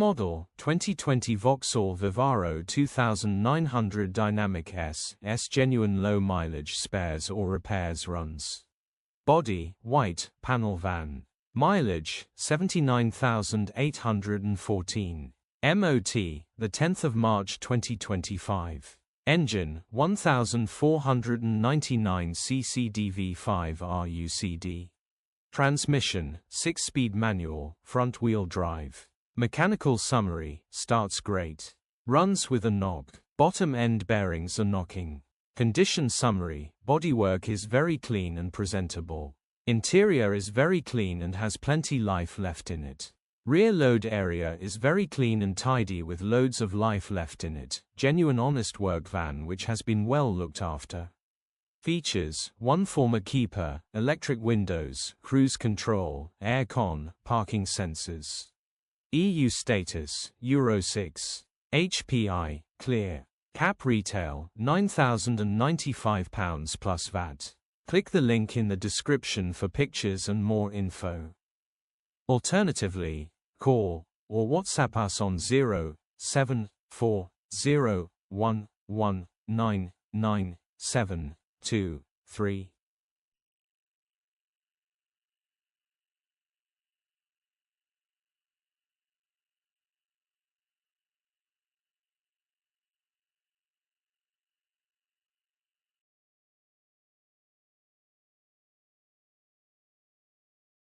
model, 2020 Vauxhall Vivaro 2900 Dynamic S/Genuine low mileage spares or repairs runs. Body, white, panel van. Mileage, 79,814. MOT, the 10th of March 2025. Engine, 1499 cc DV5 RUCD. Transmission, 6-speed manual, front-wheel drive. Mechanical summary, starts great. Runs with a knock. Bottom end bearings are knocking. Condition summary, bodywork is very clean and presentable. Interior is very clean and has plenty life left in it. Rear load area is very clean and tidy with loads of life left in it. Genuine honest work van which has been well looked after. Features, 1 former keeper, electric windows, cruise control, air-con, parking sensors. EU status, Euro 6. HPI, clear. Cap retail, £9,095 plus VAT. Click the link in the description for pictures and more info. Alternatively, call or WhatsApp us on 07401199723.